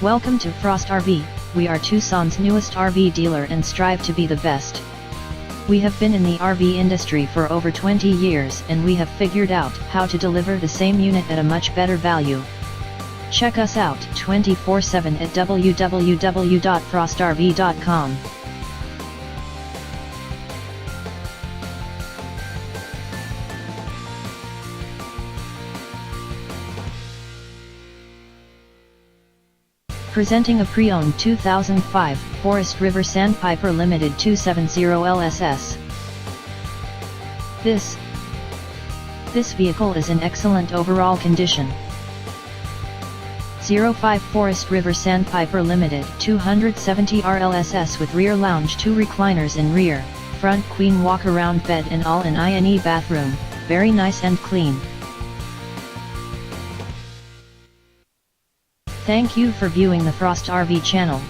Welcome to Frost RV. We are Tucson's newest RV dealer and strive to be the best. We have been in the RV industry for over 20 years and we have figured out how to deliver the same unit at a much better value. Check us out 24/7 at www.frostrv.com. Presenting a pre-owned 2005 Forest River Sandpiper Limited 270 RLSS. This vehicle is in excellent overall condition. 05 Forest River Sandpiper Limited 270 RLSS with rear lounge, 2 recliners in rear, front queen walk-around bed and all-in-one bathroom, very nice and clean. Thank you for viewing the Frost RV channel.